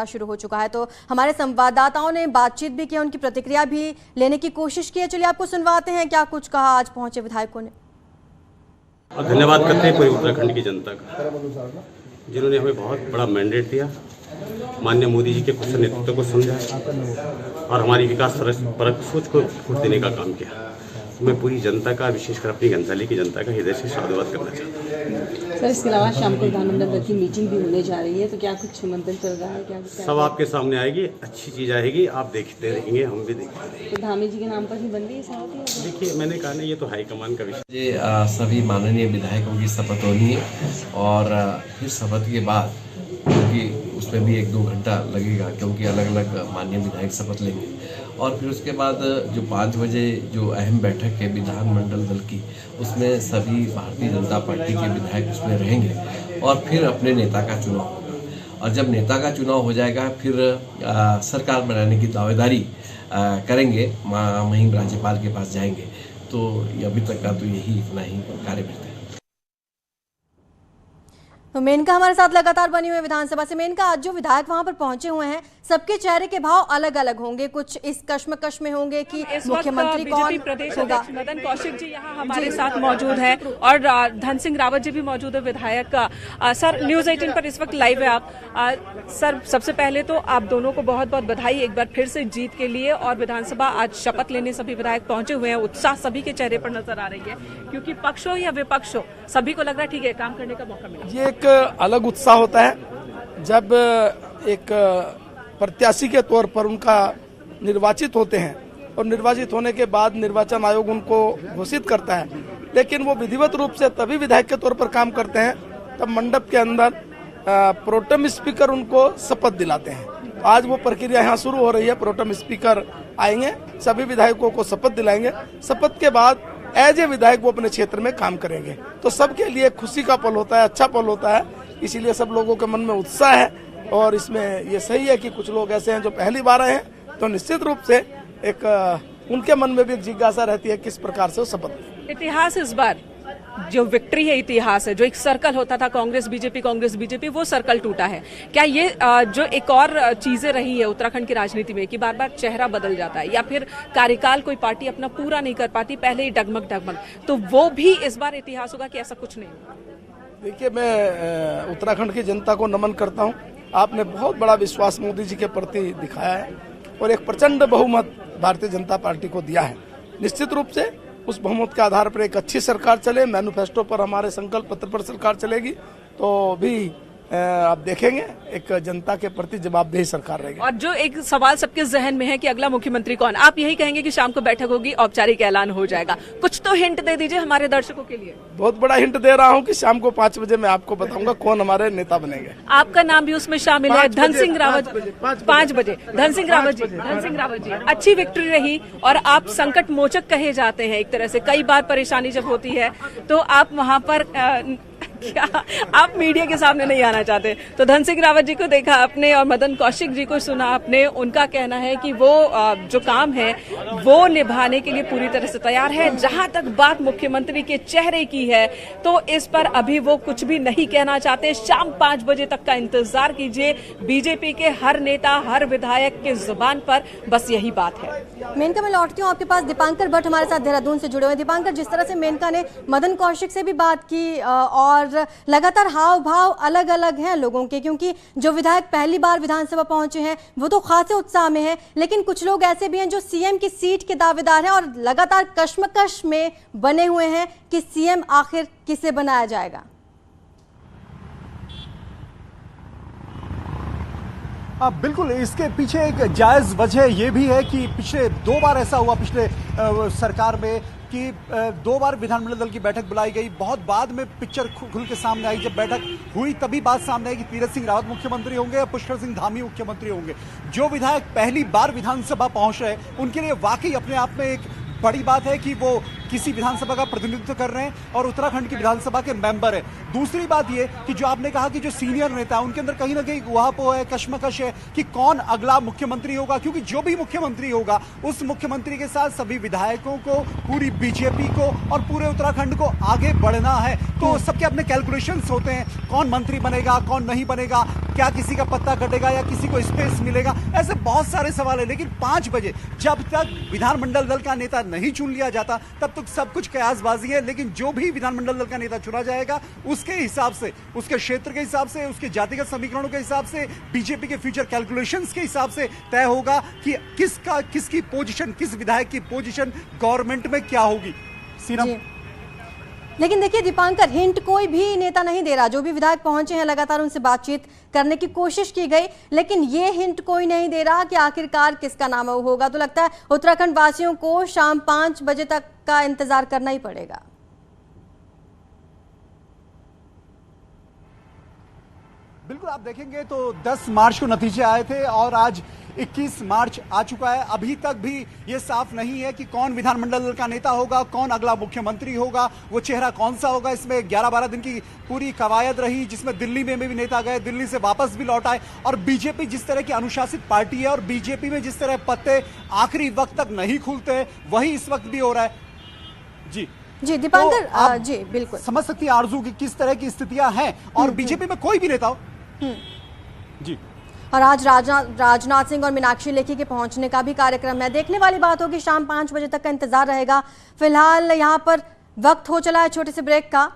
शुरू हो चुका है। तो हमारे संवाददाताओं ने बातचीत भी की, उनकी प्रतिक्रिया भी लेने की कोशिश की है। चलिए आपको सुनवाते हैं क्या कुछ कहा आज पहुंचे विधायकों ने। धन्यवाद करते हैं पूरी उत्तराखंड की जनता का, जिन्होंने हमें बहुत बड़ा मैंडेट दिया, माननीय मोदी जी के कुशल नेतृत्व को समझा और हमारी विकास परक सोच को फूट देने का काम किया। मैं पूरी जनता का, विशेषकर अपनी घनसाली की जनता का हृदय से साधुवाद करना चाहता हूँ। सर, इसके अलावा शाम को विधानमंडल दल की मीटिंग भी होने जा रही है, तो क्या कुछ मंथन चल रहा है? क्या सब आपके सामने आएगी, अच्छी चीज़ आएगी, आप देखते रहेंगे, हम भी देखते रहेंगे। तो धामी जी के नाम पर ही बन रही है सहमति? देखिए, मैंने कहा ना, ये तो हाईकमान का विषय। ये सभी माननीय विधायकों की शपथ होनी है और फिर शपथ के बाद, क्योंकि उसमें भी 1-2 घंटा लगेगा, क्योंकि अलग अलग माननीय विधायक शपथ लेंगे, और फिर उसके बाद जो 5 बजे जो अहम बैठक है विधानमंडल दल की, उसमें सभी भारतीय जनता पार्टी के विधायक उसमें रहेंगे और फिर अपने नेता का चुनाव होगा। और जब नेता का चुनाव हो जाएगा, फिर सरकार बनाने की दावेदारी करेंगे, वहीं राज्यपाल के पास जाएंगे। तो अभी तक का तो यही इतना ही कार्य करते हैं। तो मेनका हमारे साथ लगातार बनी हुई विधानसभा से। मेनका, आज जो विधायक वहां पर पहुंचे हुए हैं, सबके चेहरे के भाव अलग अलग होंगे, कुछ इस कश्मकश में होंगे कि मुख्यमंत्री कौन प्रदेश अध्यक्ष मदन कौशिक जी यहाँ हमारे साथ मौजूद हैं और धन सिंह रावत जी भी मौजूद है विधायक का। सर, न्यूज़ 18 पर इस वक्त लाइव है आप। सर, सबसे पहले तो आप दोनों को बहुत बहुत बधाई एक बार फिर से जीत के लिए। और विधानसभा आज शपथ लेने सभी विधायक पहुंचे हुए हैं, उत्साह सभी के चेहरे पर नजर आ रही है, क्योंकि पक्ष हो या विपक्ष हो, सभी को लग रहा है ठीक है, काम करने का मौका मिला। ये एक अलग उत्साह होता है जब एक प्रत्याशी के तौर पर उनका निर्वाचित होते हैं और निर्वाचित होने के बाद निर्वाचन आयोग उनको घोषित करता है, लेकिन वो विधिवत रूप से तभी विधायक के तौर पर काम करते हैं तब मंडप के अंदर प्रोटेम स्पीकर उनको शपथ दिलाते हैं। आज वो प्रक्रिया यहाँ शुरू हो रही है। प्रोटेम स्पीकर आएंगे, सभी विधायकों को शपथ दिलाएंगे। शपथ के बाद एज ए विधायक वो अपने क्षेत्र में काम करेंगे। तो सबके लिए खुशी का पल होता है, अच्छा पल होता है, इसीलिए सब लोगों के मन में उत्साह है। और इसमें ये सही है कि कुछ लोग ऐसे हैं जो पहली बार आए हैं, तो निश्चित रूप से एक उनके मन में भी एक जिज्ञासा रहती है किस प्रकार से वो शपथ। इतिहास इस बार जो विक्ट्री है, इतिहास है, जो एक सर्कल होता था कांग्रेस बीजेपी, वो सर्कल टूटा है। क्या ये जो एक और चीजें रही है उत्तराखंड की राजनीति में कि बार बार चेहरा बदल जाता है या फिर कार्यकाल कोई पार्टी अपना पूरा नहीं कर पाती, पहले ही डगमग, तो वो भी इस बार इतिहास होगा कि ऐसा कुछ नहीं? देखिए, मैं उत्तराखंड की जनता को नमन करता हूँ। आपने बहुत बड़ा विश्वास मोदी जी के प्रति दिखाया है और एक प्रचंड बहुमत भारतीय जनता पार्टी को दिया है। निश्चित रूप से उस बहुमत के आधार पर एक अच्छी सरकार चले, मैनिफेस्टो पर, हमारे संकल्प पत्र पर सरकार चलेगी, तो भी आप देखेंगे एक जनता के प्रति जवाबदेही सरकार रहेगी। और जो एक सवाल सबके जहन में है कि अगला मुख्यमंत्री कौन, आप यही कहेंगे कि शाम को बैठक होगी, औपचारिक ऐलान हो जाएगा? कुछ तो हिंट दे दीजिए हमारे दर्शकों के लिए। बहुत बड़ा हिंट दे रहा हूं कि शाम को 5 बजे मैं आपको बताऊंगा कौन हमारे नेता बनेंगे। आपका नाम भी उसमें शामिल है, धन सिंह रावत। 5 बजे धन सिंह रावत जी, अच्छी विक्ट्री रही और आप संकट मोचक कहे जाते हैं एक तरह से। कई बार परेशानी जब होती है तो आप वहां पर क्या आप मीडिया के सामने नहीं आना चाहते? तो धन सिंह रावत जी को देखा आपने और मदन कौशिक जी को सुना आपने। उनका कहना है कि वो जो काम है वो निभाने के लिए पूरी तरह से तैयार है। जहां तक बात मुख्यमंत्री के चेहरे की है, तो इस पर अभी वो कुछ भी नहीं कहना चाहते। शाम 5 बजे तक का इंतजार कीजिए। बीजेपी के हर नेता, हर विधायक के जुबान पर बस यही बात है। मेनका, मैं लौटती हूँ आपके पास। दीपांकर भट्ट हमारे साथ देहरादून से जुड़े हुए। दीपांकर, जिस तरह से मेनका ने मदन कौशिक से भी बात की और लगातार हाव भाव अलग अलग हैं लोगों के, क्योंकि जो विधायक पहली बार विधानसभा पहुंचे हैं वो तो खासे उत्साह में हैं, लेकिन कुछ लोग ऐसे भी हैं जो सीएम की सीट के दावेदार हैं और लगातार कश्मकश में बने हुए हैं कि सीएम आखिर किसे बनाया जाएगा। बिल्कुल, इसके पीछे एक जायज वजह ये भी है कि पिछले 2 बार ऐसा हुआ पिछले सरकार में कि 2 बार विधानमंडल दल की बैठक बुलाई गई। बहुत बाद में पिक्चर खुल के सामने आई, जब बैठक हुई तभी बात सामने आई कि तीरथ सिंह रावत मुख्यमंत्री होंगे या पुष्कर सिंह धामी मुख्यमंत्री होंगे। जो विधायक पहली बार विधानसभा पहुंच रहे उनके लिए वाकई अपने आप में एक बड़ी बात है कि वो किसी विधानसभा का प्रतिनिधित्व कर रहे हैं और उत्तराखंड की विधानसभा के मेंबर है। दूसरी बात ये कि जो आपने कहा कि जो सीनियर नेता है उनके अंदर कहीं ना कहीं उहापोह है, कश्मकश है कि कौन अगला मुख्यमंत्री होगा, क्योंकि जो भी मुख्यमंत्री होगा उस मुख्यमंत्री के साथ सभी विधायकों को, पूरी बीजेपी को और पूरे उत्तराखंड को आगे बढ़ना है। तो सबके अपने कैलकुलेशंस होते हैं, कौन मंत्री बनेगा, कौन नहीं बनेगा, क्या किसी का पत्ता कटेगा या किसी को स्पेस मिलेगा, ऐसे बहुत सारे सवाल है। लेकिन 5 बजे जब तक विधानमंडल दल का नेता नहीं चुन लिया जाता तब तक सब कुछ कयासबाजी है। लेकिन जो भी विधानमंडल दल का नेता चुना जाएगा उसके हिसाब से, उसके क्षेत्र के हिसाब से, उसके जातिगत समीकरणों के हिसाब से, बीजेपी के फ्यूचर कैलकुलेशंस के हिसाब से तय होगा कि किसकी पोजीशन, किस विधायक की पोजीशन गवर्नमेंट में क्या होगी। सीरम, लेकिन देखिए दीपांकर, हिंट कोई भी नेता नहीं दे रहा। जो भी विधायक पहुंचे हैं लगातार उनसे बातचीत करने की कोशिश की गई, लेकिन ये हिंट कोई नहीं दे रहा कि आखिरकार किसका नाम होगा। तो लगता है उत्तराखंड वासियों को शाम 5 बजे तक का इंतजार करना ही पड़ेगा। बिल्कुल, आप देखेंगे तो 10 मार्च को नतीजे आए थे और आज 21 मार्च आ चुका है। अभी तक भी ये साफ नहीं है कि कौन विधानमंडल दल का नेता होगा, कौन अगला मुख्यमंत्री होगा, वो चेहरा कौन सा होगा। इसमें 11-12 दिन की पूरी कवायद रही, जिसमें दिल्ली में भी नेता गए, दिल्ली से वापस भी लौट आए। और बीजेपी जिस तरह की अनुशासित पार्टी है और बीजेपी में जिस तरह पत्ते आखिरी वक्त तक नहीं खुलते, वही इस वक्त भी हो रहा है। जी दीपांकर, तो जी बिल्कुल समझ सकती है आरजू की किस तरह की स्थितियां हैं और बीजेपी में कोई भी नेता हो। जी, और आज राजनाथ सिंह और मीनाक्षी लेखी के पहुंचने का भी कार्यक्रम है। देखने वाली बात होगी, शाम 5 बजे तक का इंतजार रहेगा। फिलहाल यहाँ पर वक्त हो चला है छोटे से ब्रेक का।